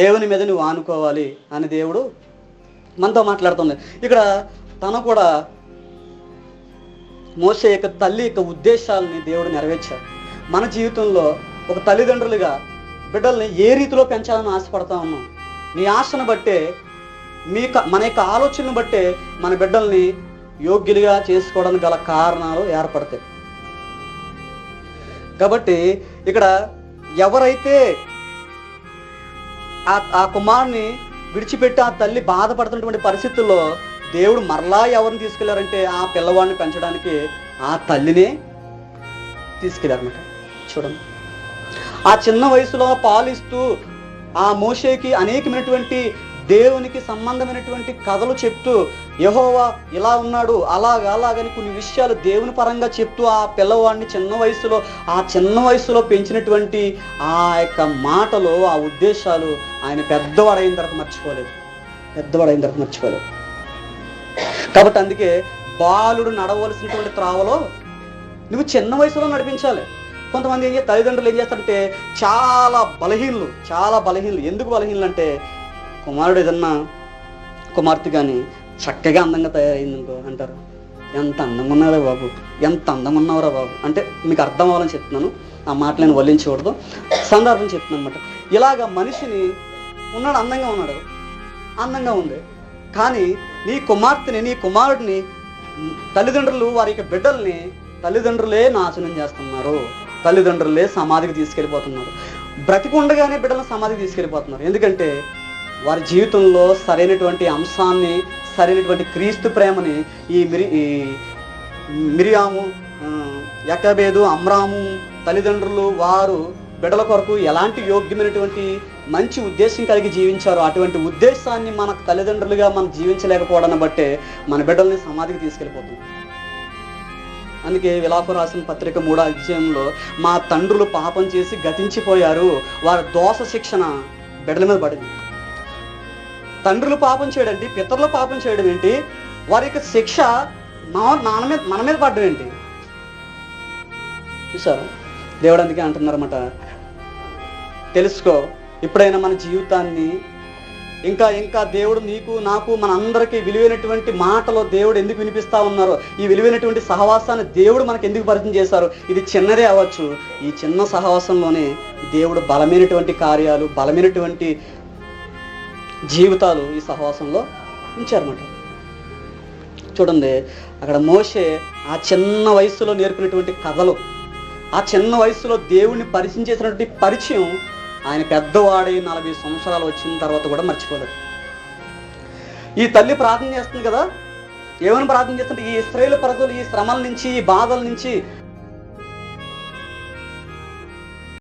దేవుని మీద నువ్వు ఆనుకోవాలి అని దేవుడు మనతో మాట్లాడుతుంది. ఇక్కడ తను కూడా మోసే యొక్క తల్లి యొక్క ఉద్దేశాలని దేవుడు నెరవేర్చాడు. మన జీవితంలో ఒక తల్లిదండ్రులుగా బిడ్డల్ని ఏ రీతిలో పెంచాలని ఆశపడతా ఉన్నాం. నీ ఆశను బట్టే మన యొక్క ఆలోచనను బట్టే మన బిడ్డల్ని యోగ్యులుగా చేసుకోవడానికి గల కారణాలు ఏర్పడతాయి. కాబట్టి ఇక్కడ ఎవరైతే ఆ కుమారుని విడిచిపెట్టి ఆ తల్లి బాధపడుతున్నటువంటి పరిస్థితుల్లో దేవుడు మరలా ఎవరిని తీసుకెళ్లారంటే ఆ పిల్లవాడిని పెంచడానికి ఆ తల్లినే తీసుకెళ్లారన్నమాట. చూడండి, ఆ చిన్న వయసులో పాలిస్తూ ఆ మోషేకి అనేకమైనటువంటి దేవునికి సంబంధమైనటువంటి కథలు చెప్తూ యెహోవా ఇలా ఉన్నాడు అలాగని కొన్ని విషయాలు దేవుని పరంగా చెప్తూ ఆ పిల్లవాడిని చిన్న వయసులో పెంచినటువంటి ఆ యొక్క మాటలు, ఆ ఉద్దేశాలు ఆయన పెద్దవాడైన తర్వాత మర్చిపోలేదు. కాబట్టి అందుకే బాలుడు నడవలసినటువంటి త్రావలో నువ్వు చిన్న వయసులో నడిపించాలి. కొంతమంది తల్లిదండ్రులు ఏం చేస్తారంటే చాలా బలహీనలు. ఎందుకు బలహీనలు అంటే కుమారుడు ఏదన్నా కుమార్తె కానీ చక్కగా అందంగా తయారైందనుకో అంటారు, ఎంత అందంగా ఉన్నారా బాబు అంటే మీకు అర్థం అవ్వాలని చెప్తున్నాను. ఆ మాట నేను వల్లించకూడదు, సందర్భం చెప్తున్నాను అనమాట. ఇలాగ మనిషిని అందంగా ఉంది, కానీ నీ కుమార్తెని నీ కుమారుడిని తల్లిదండ్రులు వారి యొక్క బిడ్డల్ని తల్లిదండ్రులే నాశనం చేస్తున్నారు. తల్లిదండ్రులే సమాధికి తీసుకెళ్ళిపోతున్నారు. బ్రతికుండగానే బిడ్డలను సమాధికి తీసుకెళ్ళిపోతున్నారు. ఎందుకంటే వారి జీవితంలో సరైనటువంటి అంశాన్ని, సరైనటువంటి క్రీస్తు ప్రేమని ఈ మిరియాము, యెకోబేదు, అమ్రాము తల్లిదండ్రులు వారు బిడ్డల కొరకు ఎలాంటి యోగ్యమైనటువంటి మంచి ఉద్దేశం కలిగి జీవించారో అటువంటి ఉద్దేశాన్ని మన తల్లిదండ్రులుగా మనం జీవించలేకపోవడాన్ని బట్టే మన బిడ్డల్ని సమాధికి తీసుకెళ్ళిపోతుంది. అందుకే విలాప రాసిన పత్రిక 3వ అధ్యాయంలో మా తండ్రులు పాపం చేసి గతించిపోయారు, వారి దోష శిక్షణ బిడ్డల మీద పడింది. తండ్రులు పాపం చేయడం ఏంటి, పితరులు పాపం చేయడం ఏంటి, వారి యొక్క శిక్ష మన మీద పడడం ఏంటి చూసారా? దేవుడు అందుకే అంటున్నారన్నమాట, తెలుసుకో ఇప్పుడైనా మన జీవితాన్ని ఇంకా దేవుడు నీకు నాకు మన అందరికీ విలువైనటువంటి మాటలు దేవుడు ఎందుకు వినిపిస్తా ఉన్నారో, ఈ విలువైనటువంటి సహవాసాన్ని దేవుడు మనకు ఎందుకు పరిచయం చేశారో, ఇది చిన్నదే అవ్వచ్చు. ఈ చిన్న సహవాసంలోనే దేవుడు బలమైనటువంటి కార్యాలు, బలమైనటువంటి జీవితాలు ఈ సహవాసంలో ఉంచారన్నమాట. చూడండి, అక్కడ మోషే ఆ చిన్న వయసులో నేర్పినటువంటి కథలు, ఆ చిన్న వయసులో దేవుణ్ణి పరిచయం చేసినటువంటి పరిచయం ఆయన పెద్దవాడై 40 సంవత్సరాలు వచ్చిన తర్వాత కూడా మర్చిపోలేదు. ఈ తల్లి ప్రార్థన చేస్తుంది కదా, ఏమని ప్రార్థన చేస్తుంటే ఈ ఇశ్రాయేలు ప్రజలు ఈ శ్రమల నుంచి, ఈ బాధల నుంచి